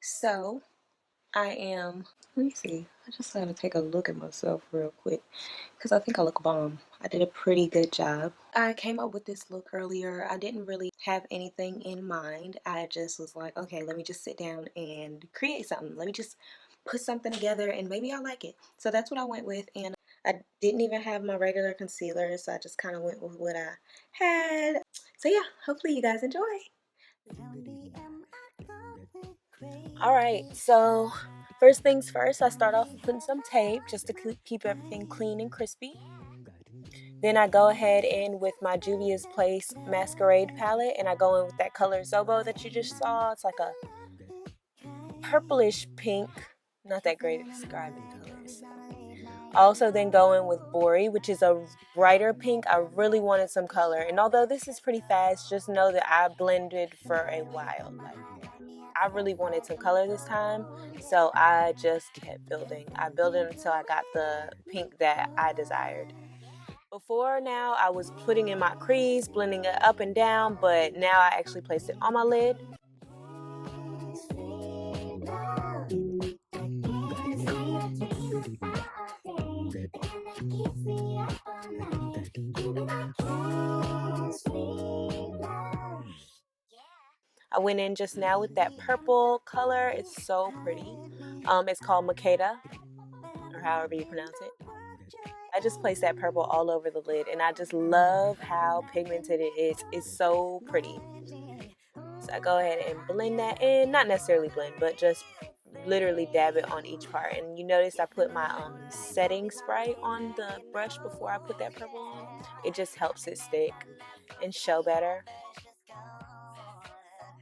So let me see. I just had to take a look at myself real quick because I think I look bomb. I did a pretty good job. I came up with this look earlier. I didn't really have anything in mind. I just was like, okay, let me just sit down and create something. Let me just put something together and maybe I'll like it. So that's what I went with, and I didn't even have my regular concealer, so I just kind of went with what I had. So yeah, hopefully you guys enjoy. Alright, so first things first, I start off with putting some tape just to keep everything clean and crispy. Then I go ahead in with my Juvia'S Place Masquerade palette, and I go in with that color Zobo that you just saw. It's like a purplish pink. Not that great at describing colors. I also then go in with Bori, which is a brighter pink. I really wanted some color, and although this is pretty fast, just know that I blended for a while. I really wanted some color this time, so I just kept building. I built it until I got the pink that I desired. Before now, I was putting in my crease, blending it up and down, but now I actually placed it on my lid. I went in just now with that purple color. It's so pretty. It's called Makeda, or however you pronounce it. I just placed that purple all over the lid, and I just love how pigmented it is. It's so pretty. So I go ahead and blend that in. Not necessarily blend, but just literally dab it on each part. And you notice I put my setting spray on the brush before I put that purple on. It just helps it stick and show better.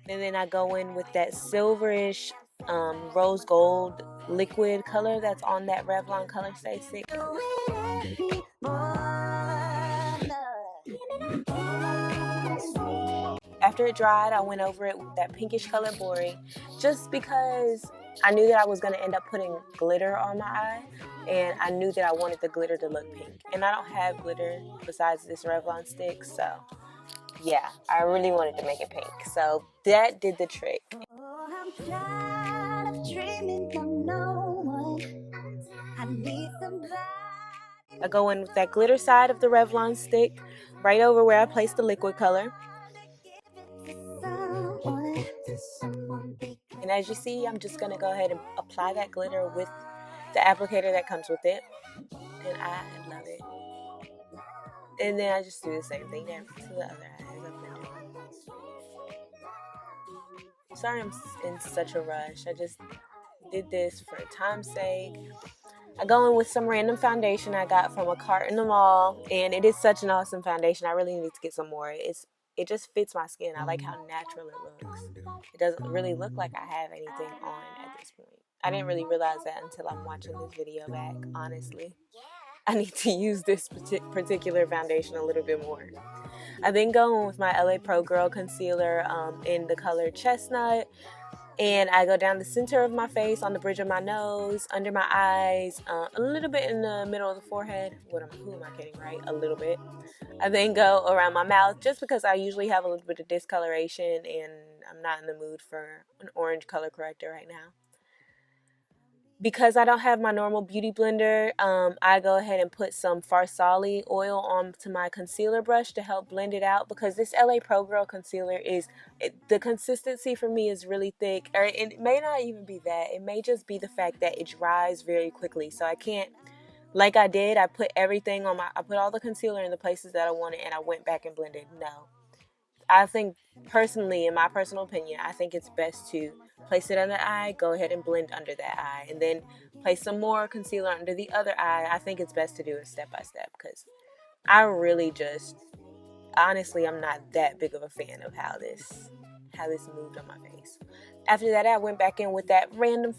And then I go in with that silverish rose gold liquid color that's on that Revlon Color Stay Stick. After it dried, I went over it with that pinkish color Bori, just because I knew that I was going to end up putting glitter on my eye, and I knew that I wanted the glitter to look pink. And I don't have glitter besides this Revlon stick, so yeah, I really wanted to make it pink. So that did the trick. I go in with that glitter side of the Revlon stick, right over where I placed the liquid color. And as you see, I'm just going to go ahead and apply that glitter with the applicator that comes with it. And I love it. And then I just do the same thing to the other eye as of now. Sorry I'm in such a rush. I just did this for time's sake. I go in with some random foundation I got from a cart in the mall, and it is such an awesome foundation. I really need to get some more. It just fits my skin. I like how natural it looks. It doesn't really look like I have anything on at this point. I didn't really realize that until I'm watching this video back, honestly. I need to use this particular foundation a little bit more. I then go in with my LA ProGirl concealer in the color Chestnut. And I go down the center of my face, on the bridge of my nose, under my eyes, a little bit in the middle of the forehead. Who am I kidding, right? A little bit. I then go around my mouth, just because I usually have a little bit of discoloration and I'm not in the mood for an orange color corrector right now. Because I don't have my normal beauty blender, I go ahead and put some Farsali oil onto my concealer brush to help blend it out, because this LA ProGirl concealer the consistency for me is really thick, or it may not even be that. It may just be the fact that it dries very quickly, so I can't, like I did, I put all the concealer in the places that I wanted, and I went back and blended. No. I think personally, in my personal opinion, I think it's best to place it under the eye, go ahead and blend under that eye, and then place some more concealer under the other eye. I think it's best to do it step by step, because I really honestly, I'm not that big of a fan of how this moved on my face. After that, I went back in with that random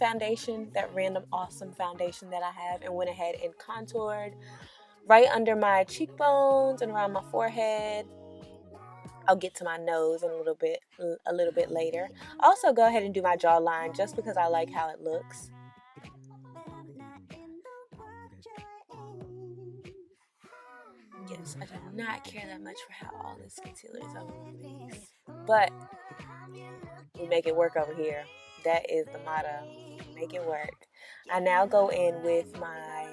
awesome foundation that I have, and went ahead and contoured right under my cheekbones and around my forehead. I'll get to my nose in a little bit later. Also, go ahead and do my jawline just because I like how it looks. Yes, I do not care that much for how all this concealer is over my face, but we make it work over here. That is the motto. Make it work. I now go in with my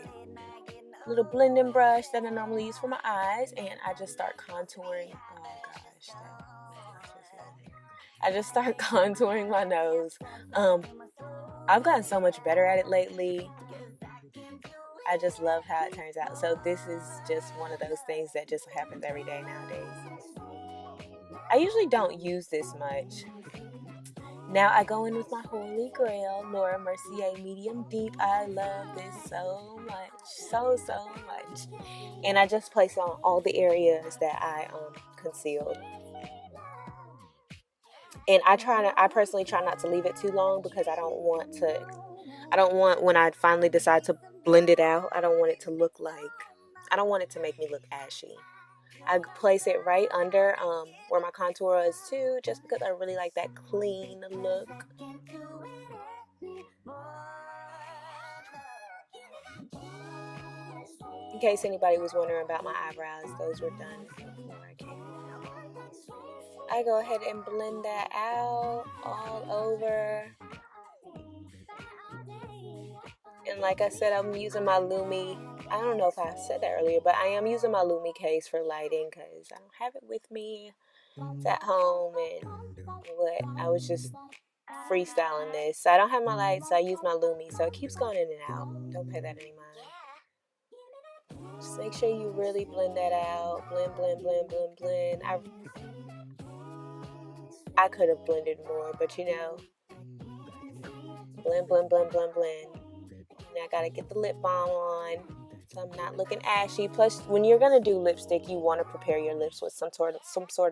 little blending brush that I normally use for my eyes, and I just start contouring. Oh gosh, I just start contouring my nose. I've gotten so much better at it lately. I just love how it turns out. So this is just one of those things that just happens every day nowadays. I usually don't use this much. Now I go in with my Holy Grail, Laura Mercier Medium Deep. I love this so much, so much. And I just place it on all the areas that I concealed. And I personally try not to leave it too long because I don't want when I finally decide to blend it out, I don't want it to make me look ashy. I place it right under where my contour is too, just because I really like that clean look. In case anybody was wondering about my eyebrows, those were done before I came. I go ahead and blend that out all over. And like I said, I'm using my Lumi. I don't know if I said that earlier, but I am using my Lumi case for lighting because I don't have it with me. It's at home, and I was just freestyling this. So I don't have my lights, so I use my Lumi. So it keeps going in and out. Don't pay that any mind. Just make sure you really blend that out. Blend, blend, blend, blend, blend. I could have blended more, but blend, blend, blend, blend, blend. Now I gotta get the lip balm on, so I'm not looking ashy. Plus, when you're gonna do lipstick, you want to prepare your lips with some sort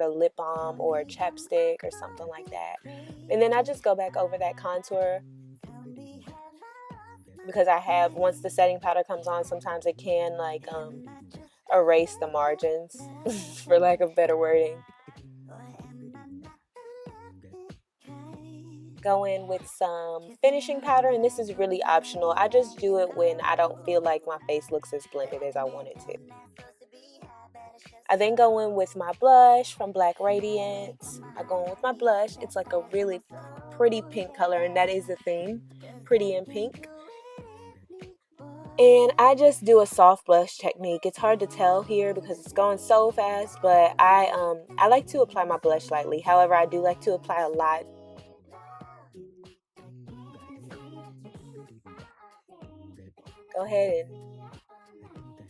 of lip balm or chapstick or something like that. And then I just go back over that contour because once the setting powder comes on, sometimes it can erase the margins, for lack of better wording. Go in with some finishing powder, and this is really optional. I just do it when I don't feel like my face looks as blended as I want it to. I then go in with my blush from Black Radiance. I go in with my blush. It's like a really pretty pink color, and that is the theme, pretty and pink. And I just do a soft blush technique. It's hard to tell here because it's going so fast, but I like to apply my blush lightly. However, I do like to apply a lot. Go ahead and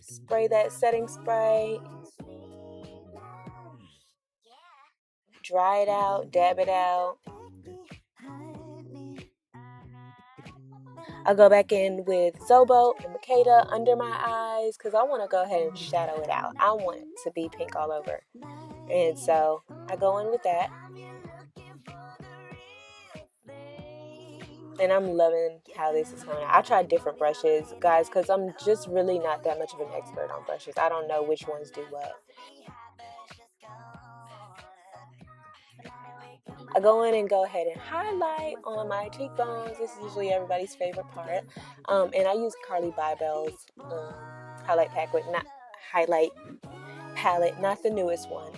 spray that setting spray. Dry it out, dab it out. I'll go back in with Zobo and Makeda under my eyes because I want to go ahead and shadow it out. I want it to be pink all over. And so I go in with that. And I'm loving how this is coming out. I tried different brushes, guys, because I'm just really not that much of an expert on brushes. I don't know which ones do what. I go in and go ahead and highlight on my cheekbones. This is usually everybody's favorite part. And I use Carli Bybel's highlight palette, not the newest one.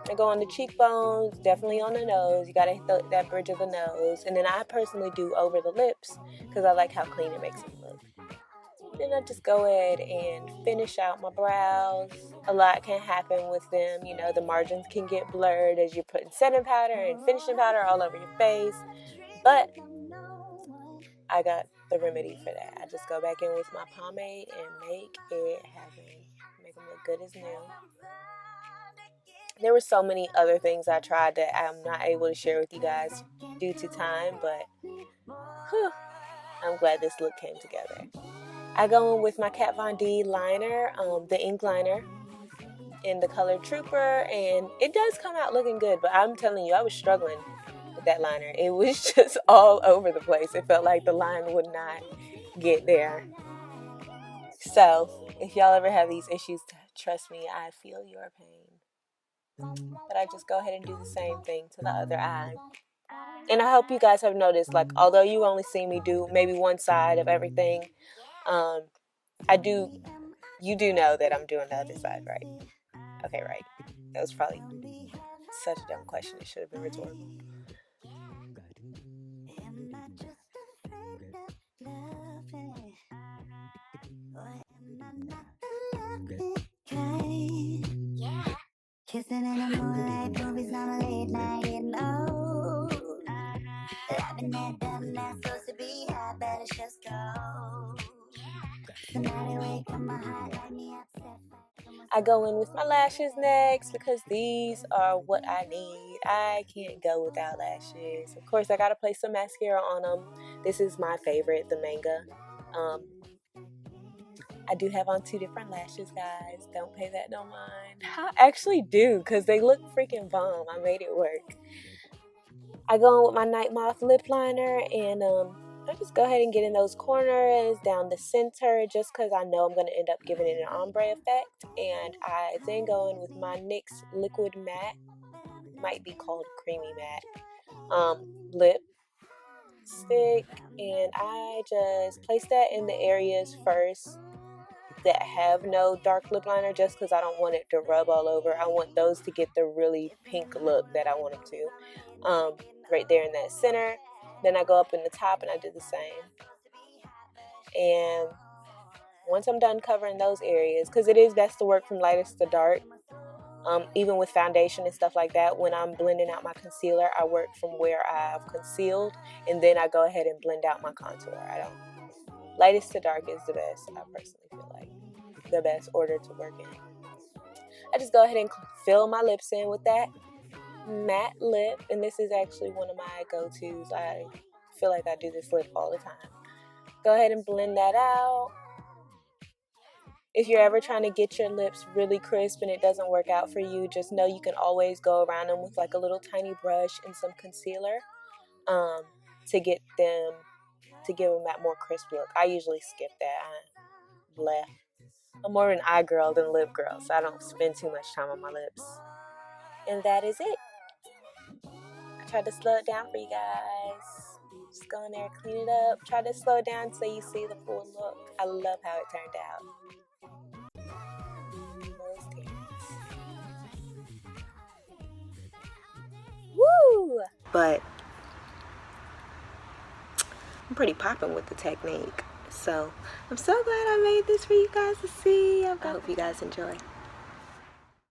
I go on the cheekbones, definitely on the nose. You gotta hit that bridge of the nose. And then I personally do over the lips because I like how clean it makes it look. Then I just go ahead and finish out my brows. A lot can happen with them. The margins can get blurred as you're putting setting powder and finishing powder all over your face. But I got the remedy for that. I just go back in with my pomade and make it happen. Make them look good as new. There were so many other things I tried that I'm not able to share with you guys due to time, but I'm glad this look came together. I go in with my Kat Von D liner, the ink liner in the color Trooper, and it does come out looking good, but I'm telling you, I was struggling with that liner. It was just all over the place. It felt like the line would not get there. So, if y'all ever have these issues, trust me, I feel your pain. But I just go ahead and do the same thing to the other eye. And I hope you guys have noticed, although you only see me do maybe one side of everything, you do know that I'm doing the other side, right? Okay, right. That was probably such a dumb question. It should have been rhetorical. like them that's supposed to be hot, better just go. I go in with my lashes next because these are what I need. I can't go without lashes. Of course, I gotta place some mascara on them. This is my favorite, the Manga. I do have on 2 different lashes, guys. Don't pay that no mind. I actually do, because they look freaking bomb. I made it work. I go in with my Nightmoth lip liner, and I just go ahead and get in those corners, down the center, just because I know I'm going to end up giving it an ombre effect. And I then go in with my NYX Liquid Matte, might be called Creamy Matte, lip stick, and I just place that in the areas first that have no dark lip liner, just because I don't want it to rub all over. I want those to get the really pink look that I want them to. Right there in that center. Then I go up in the top and I do the same. And once I'm done covering those areas, because it is best to work from lightest to dark, even with foundation and stuff like that, when I'm blending out my concealer, I work from where I've concealed, and then I go ahead and blend out my contour. Lightest to dark is the best. I personally feel like the best order to work in. I just go ahead and fill my lips in with that matte lip, and this is actually one of my go-tos. I feel like I do this lip all the time. Go ahead and blend that out. If you're ever trying to get your lips really crisp and it doesn't work out for you, just know you can always go around them with like a little tiny brush and some concealer to give them that more crisp look. I usually skip that. I'm more of an eye girl than lip girl, so I don't spend too much time on my lips. And that is it. I tried to slow it down for you guys. Just go in there, clean it up. Try to slow it down so you see the full look. I love how it turned out. Woo! But I'm pretty popping with the technique. So I'm so glad I made this for you guys to see. I hope you guys enjoy.